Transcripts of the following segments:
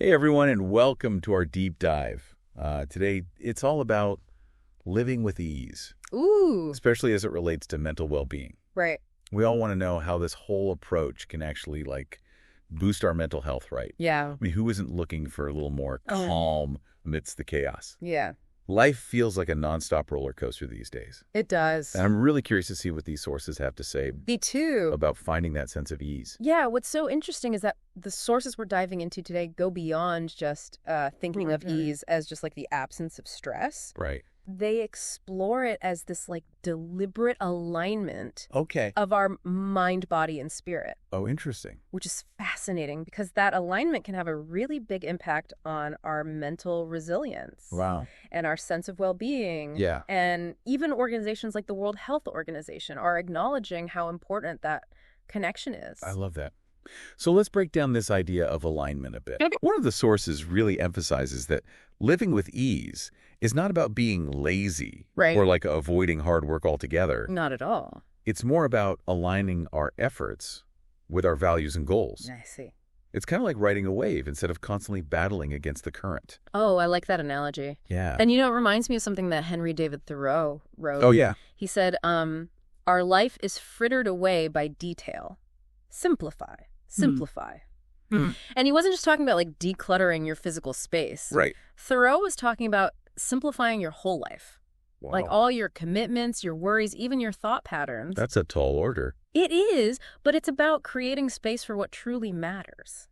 Hey everyone, and welcome to our deep dive. Today, it's all about living with ease, Ooh, especially as it relates to mental well-being. right. We all want to know how this whole approach can actually boost our mental health, right? Yeah. I mean, who isn't looking for a little more Oh. calm amidst the chaos? Yeah, Life feels like a nonstop roller coaster these days. it does. And I'm really curious to see what these sources have to say Me too. about finding that sense of ease. Yeah, what's so interesting is that the sources we're diving into today go beyond just thinking of ease as just like the absence of stress. Right. They explore it as this like deliberate alignment Okay. of our mind, body, and spirit, Oh, interesting. which is fascinating because that alignment can have a really big impact on our mental resilience. Wow. And our sense of well-being. Yeah. And even organizations like the World Health Organization are acknowledging how important that connection is. I love that. So let's break down this idea of alignment a bit. One of the sources really emphasizes that living with ease is not about being lazy Right. or avoiding hard work altogether. Not at all. It's more about aligning our efforts with our values and goals. I see. It's kind of like riding a wave instead of constantly battling against the current. Oh, I like that analogy. Yeah. And it reminds me of something that Henry David Thoreau wrote. Oh, yeah. He said, our life is frittered away by detail. Simplify. Simplify. And he wasn't just talking about decluttering your physical space. Right. Thoreau was talking about simplifying your whole life. Wow. Like all your commitments, your worries, even your thought patterns. That's a tall order. It is, but it's about creating space for what truly matters.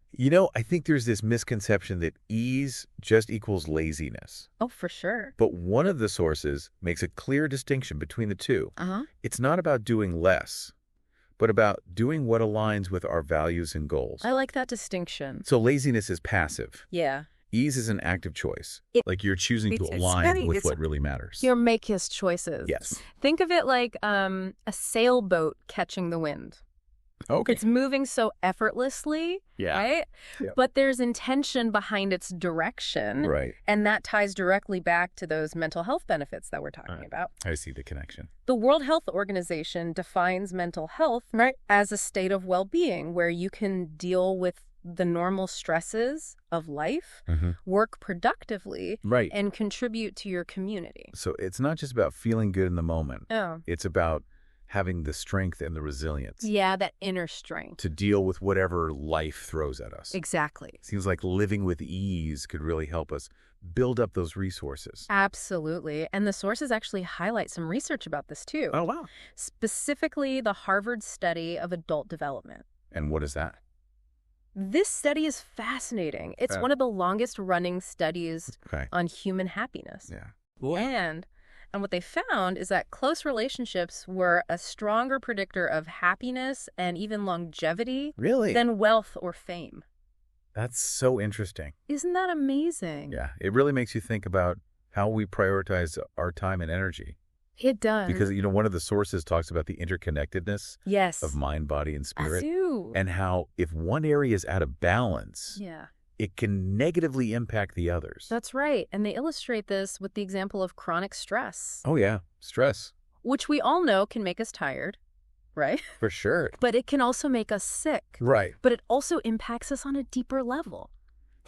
I think there's this misconception that ease just equals laziness. Oh, for sure. But one of the sources makes a clear distinction between the two. Uh-huh. It's not about doing less, but about doing what aligns with our values and goals. I like that distinction. So laziness is passive. Yeah. Ease is an active choice. It- You're choosing to align with what really matters. Your make his choices. Yes. Think of it like a sailboat catching the wind. Okay. It's moving so effortlessly, Yeah. right? Yeah. But there's intention behind its direction. Right. And that ties directly back to those mental health benefits that we're talking about. I see the connection. The World Health Organization defines mental health as a state of well-being where you can deal with the normal stresses of life, work productively, Right. and contribute to your community. So it's not just about feeling good in the moment. Oh. It's about having the strength and the resilience Yeah, that inner strength. to deal with whatever life throws at us. Exactly. Seems like living with ease could really help us build up those resources. Absolutely. And the sources actually highlight some research about this too. Oh, wow. Specifically, the Harvard study of adult development. And what is that? This study is fascinating. It's one of the longest running studies Okay. on human happiness. Yeah. And what they found is that close relationships were a stronger predictor of happiness and even longevity Really? than wealth or fame. That's so interesting. Isn't that amazing? Yeah. It really makes you think about how we prioritize our time and energy. It does. Because, one of the sources talks about the interconnectedness yes. of mind, body, and I spirit. do. And how if one area is out of balance, Yeah. it can negatively impact the others. That's right. And they illustrate this with the example of chronic stress, Oh, yeah. Stress. which we all know can make us tired, right? For sure. But it can also make us sick. Right. But it also impacts us on a deeper level.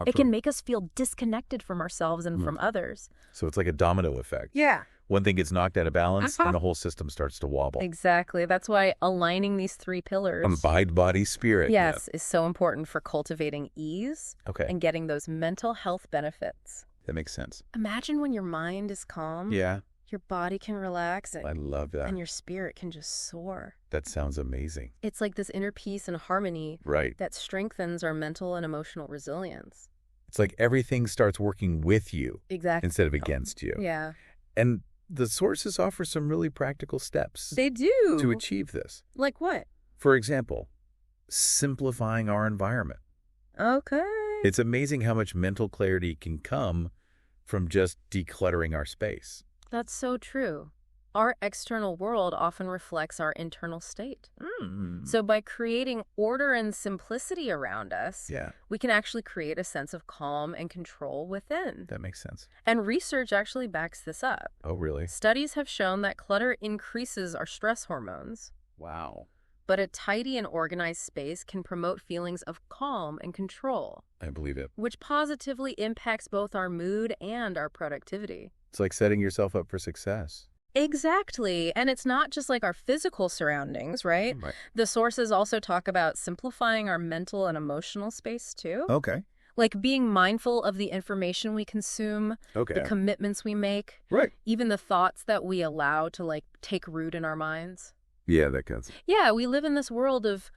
It can make us feel disconnected from ourselves and from others. So it's like a domino effect. Yeah. One thing gets knocked out of balance, and the whole system starts to wobble. Exactly. That's why aligning these three pillars Mind, body, spirit. yes, is so important for cultivating ease Yeah. Okay. and getting those mental health benefits. That makes sense. Imagine when your mind is calm, Yeah. your body can relax, I love that. and your spirit can just soar. That sounds amazing. It's like this inner peace and harmony Right. that strengthens our mental and emotional resilience. It's like everything starts working with you Exactly. instead of against you. Yeah. And the sources offer some really practical steps They do. to achieve this. Like what? For example, simplifying our environment. Okay. It's amazing how much mental clarity can come from just decluttering our space. That's so true. Our external world often reflects our internal state. So by creating order and simplicity around us, Yeah, we can actually create a sense of calm and control within. that makes sense. And research actually backs this up. Oh, really? Studies have shown that clutter increases our stress hormones. Wow. but a tidy and organized space can promote feelings of calm and control, I believe it. which positively impacts both our mood and our productivity. It's like setting yourself up for success. Exactly. And it's not just like our physical surroundings, right? Right. The sources also talk about simplifying our mental and emotional space too. Okay. Like being mindful of the information we consume, Okay. the commitments we make, Right. even the thoughts that we allow to like take root in our minds. Yeah, that counts. Yeah, we live in this world of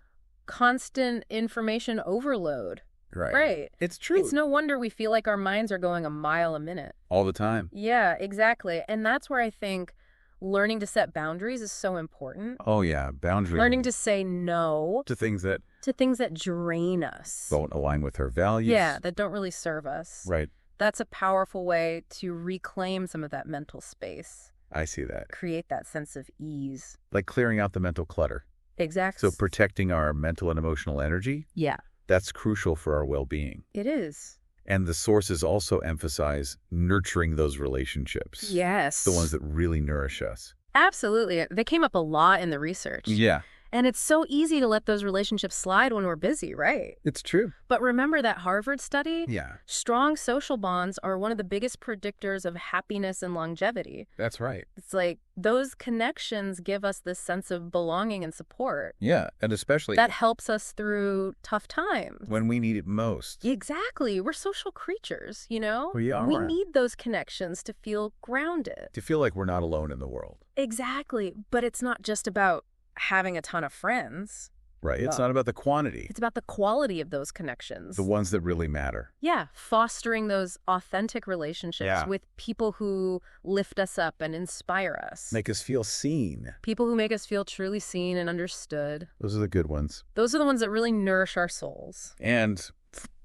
constant information overload. Right. Right. It's true. It's no wonder we feel like our minds are going a mile a minute. All the time. Yeah, exactly. And that's where I think learning to set boundaries is so important. Oh, yeah. Boundaries. Learning to say no to things that to things that drain us. don't align with our values. Yeah, that don't really serve us. Right. That's a powerful way to reclaim some of that mental space, I see that. create that sense of ease. Like clearing out the mental clutter. Exactly. So protecting our mental and emotional energy, Yeah, that's crucial for our well-being. it is. And the sources also emphasize nurturing those relationships. Yes. The ones that really nourish us. Absolutely. They came up a lot in the research. Yeah. And it's so easy to let those relationships slide when we're busy, right? It's true. But remember that Harvard study? Yeah. Strong social bonds are one of the biggest predictors of happiness and longevity. That's right. It's like those connections give us this sense of belonging and support Yeah. And especially that helps us through tough times. when we need it most. Exactly. We're social creatures, you know? We are. We need those connections to feel grounded. To feel like we're not alone in the world. Exactly. But it's not just about having a ton of friends. Right. It's No. not about the quantity. It's about the quality of those connections. The ones that really matter. Yeah, fostering those authentic relationships Yeah. with people who lift us up and inspire us. Make us feel seen. People who make us feel truly seen and understood. Those are the good ones. Those are the ones that really nourish our souls. And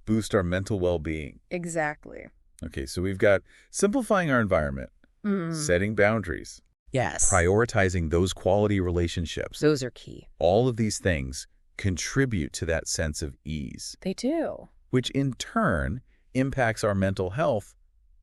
boost our mental well-being. Exactly. Okay, so we've got simplifying our environment, setting boundaries, Yes. prioritizing those quality relationships. Those are key. All of these things contribute to that sense of ease, They do. which in turn impacts our mental health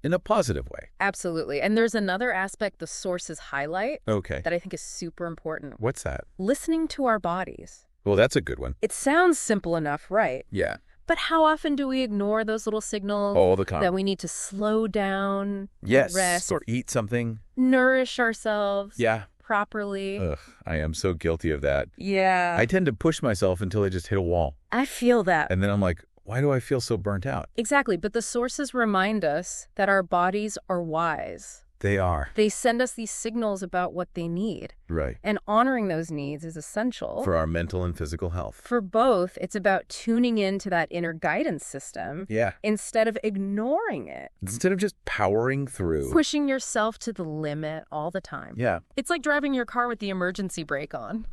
in a positive way. Absolutely. And there's another aspect the sources highlight Okay. that I think is super important. What's that? Listening to our bodies. Well, that's a good one. It sounds simple enough, right? Yeah. But how often do we ignore those little signals All the time. that we need to slow down, Yes. rest, Or eat something. nourish ourselves Yeah. properly? Ugh, I am so guilty of that. Yeah. I tend to push myself until I just hit a wall. I feel that. And then I'm like, why do I feel so burnt out? Exactly. But the sources remind us that our bodies are wise. They are. They send us these signals about what they need. Right. And honoring those needs is essential. For our mental and physical health. For both, it's about tuning into that inner guidance system Yeah. instead of ignoring it, Instead of just powering through. pushing yourself to the limit all the time. Yeah. It's like driving your car with the emergency brake on.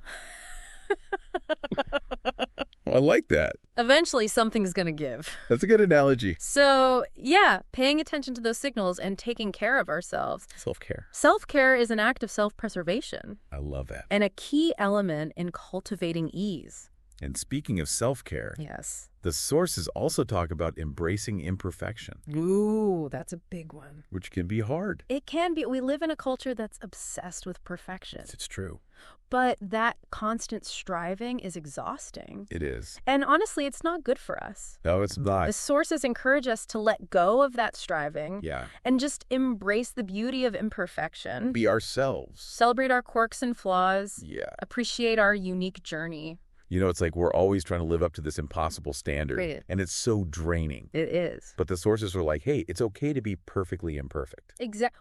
Well, I like that. Eventually, something's going to give. That's a good analogy. So, yeah, paying attention to those signals and taking care of ourselves. Self-care. Self-care is an act of self-preservation I love that. and a key element in cultivating ease. And speaking of self-care, Yes. the sources also talk about embracing imperfection, Ooh, that's a big one. which can be hard. It can be. We live in a culture that's obsessed with perfection, It's true. but that constant striving is exhausting. It is. And honestly, it's not good for us. No, it's not. The sources encourage us to let go of that striving Yeah. and just embrace the beauty of imperfection, Be ourselves. celebrate our quirks and flaws, Yeah. appreciate our unique journey. You know, it's like we're always trying to live up to this impossible standard. Right. And it's so draining. It is. But the sources are like, hey, it's okay to be perfectly imperfect.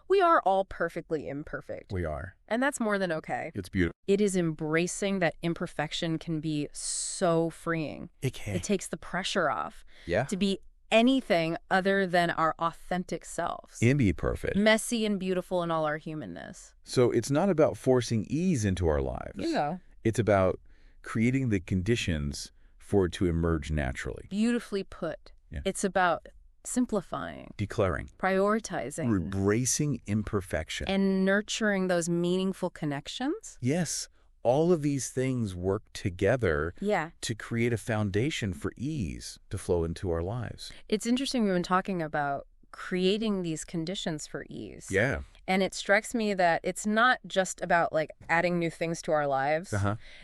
We are all perfectly imperfect. We are. And that's more than okay. It's beautiful. It is embracing that imperfection can be so freeing. It can. It takes the pressure off Yeah. to be anything other than our authentic selves. And be perfect. Messy and beautiful in all our humanness. So it's not about forcing ease into our lives. You know. It's about creating the conditions for it to emerge naturally. Beautifully put. Yeah. It's about simplifying, Declaring. prioritizing, Embracing imperfection. and nurturing those meaningful connections. Yes, all of these things work together Yeah. to create a foundation for ease to flow into our lives. It's interesting we've been talking about creating these conditions for ease. Yeah. And it strikes me that it's not just about like adding new things to our lives.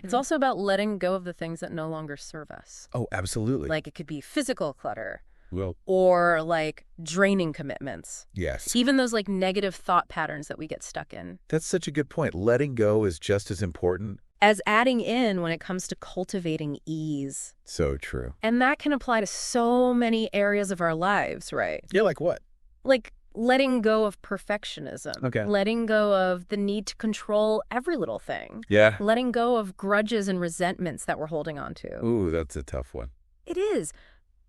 It's also about letting go of the things that no longer serve us. Oh, absolutely. Like it could be physical clutter. Well, Or like draining commitments. yes. Even those like negative thought patterns that we get stuck in. That's such a good point. Letting go is just as important. As adding in when it comes to cultivating ease. So true. And that can apply to so many areas of our lives, right? Yeah, like what? Like letting go of perfectionism. Okay. Letting go of the need to control every little thing. Yeah. Letting go of grudges and resentments that we're holding on to. Ooh, that's a tough one. It is.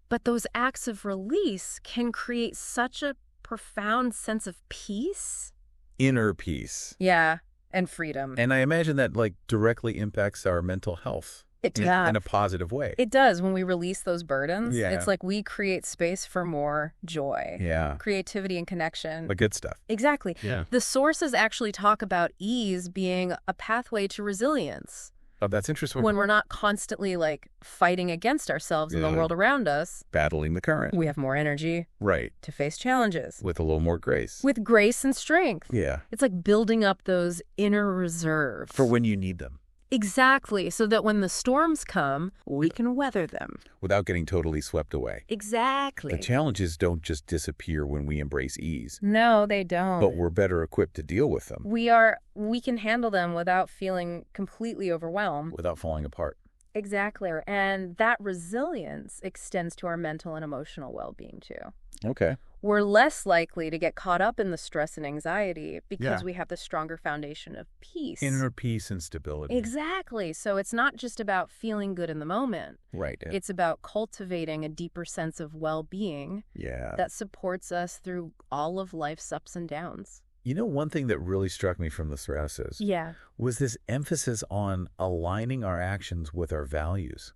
But those acts of release can create such a profound sense of peace. Inner peace. Yeah, and freedom. And I imagine that like directly impacts our mental health. It does. In a positive way. It does. When we release those burdens, Yeah. it's like we create space for more joy, Yeah. creativity, and connection. The good stuff. Exactly. Yeah. The sources actually talk about ease being a pathway to resilience. Oh, that's interesting. When we're not constantly like fighting against ourselves and the world around us, battling the current. we have more energy Right. to face challenges. With a little more grace. With grace and strength. Yeah. It's like building up those inner reserves. For when you need them. Exactly, so that when the storms come, we can weather them. Without getting totally swept away. Exactly. The challenges don't just disappear when we embrace ease. No, they don't. But we're better equipped to deal with them. We can handle them without feeling completely overwhelmed. Without falling apart. Exactly. And that resilience extends to our mental and emotional well-being too. Okay. We're less likely to get caught up in the stress and anxiety because Yeah. we have the stronger foundation of peace. Inner peace and stability. Exactly. So it's not just about feeling good in the moment. Right. It's about cultivating a deeper sense of well-being Yeah. that supports us through all of life's ups and downs. You know, one thing that really struck me from the stresses Yeah. was this emphasis on aligning our actions with our values.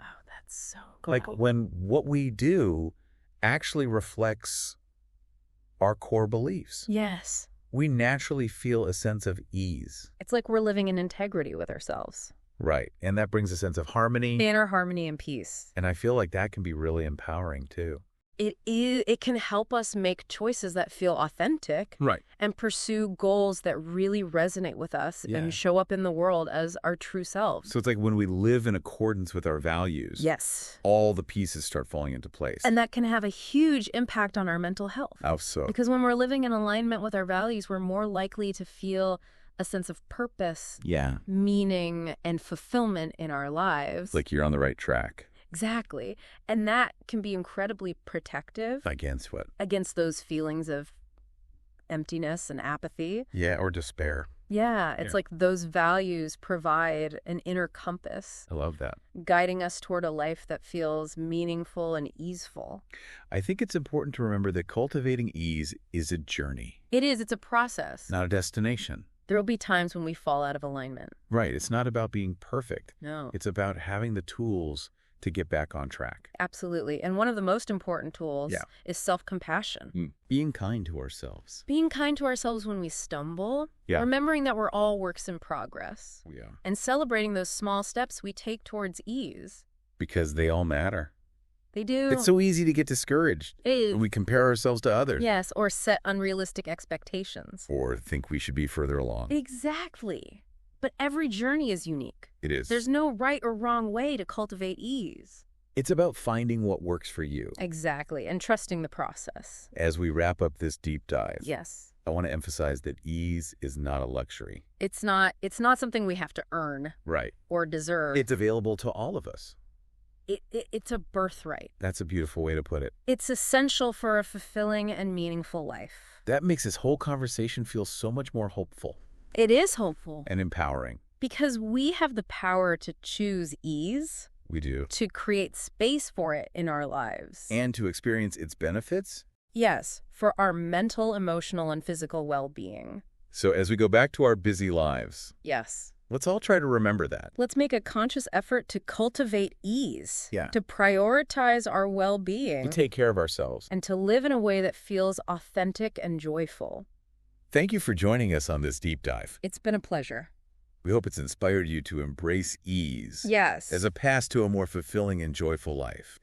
Oh, that's so cool. Like when what we do actually reflects our core beliefs. Yes. We naturally feel a sense of ease. It's like we're living in integrity with ourselves. Right. And that brings a sense of harmony. Inner harmony and peace. And I feel like that can be really empowering too. It can help us make choices that feel authentic. Right. And pursue goals that really resonate with us Yeah. and show up in the world as our true selves. So it's like when we live in accordance with our values, Yes. all the pieces start falling into place. And that can have a huge impact on our mental health. How so? Because when we're living in alignment with our values, we're more likely to feel a sense of purpose, Yeah. meaning, and fulfillment in our lives. Like you're on the right track. Exactly. And that can be incredibly protective Against what? against those feelings of emptiness and apathy. Yeah, or despair. Yeah, it's like those values provide an inner compass, I love that. guiding us toward a life that feels meaningful and easeful. I think it's important to remember that cultivating ease is a journey, It is, it's a process. not a destination. There will be times when we fall out of alignment. Right. It's not about being perfect. No. It's about having the tools to get back on track. Absolutely. And one of the most important tools is self-compassion. Being kind to ourselves. Being kind to ourselves when we stumble, remembering that we're all works in progress, and celebrating those small steps we take towards ease. Because they all matter. They do. It's so easy to get discouraged when we compare ourselves to others. Yes, or set unrealistic expectations. Or think we should be further along. Exactly. But every journey is unique. It is. There's no right or wrong way to cultivate ease. It's about finding what works for you. Exactly, and trusting the process. As we wrap up this deep dive, Yes. I want to emphasize that ease is not a luxury. It's not something we have to earn Right. or deserve. It's available to all of us. It's a birthright. That's a beautiful way to put it. It's essential for a fulfilling and meaningful life. That makes this whole conversation feel so much more hopeful. It is hopeful. And empowering. Because we have the power to choose ease. We do. To create space for it in our lives. And to experience its benefits. Yes, for our mental, emotional, and physical well-being. So as we go back to our busy lives, Yes. let's all try to remember that. Let's make a conscious effort to cultivate ease. Yeah. To prioritize our well-being. To take care of ourselves. And to live in a way that feels authentic and joyful. Thank you for joining us on this deep dive. It's been a pleasure. We hope it's inspired you to embrace ease. Yes. As a path to a more fulfilling and joyful life.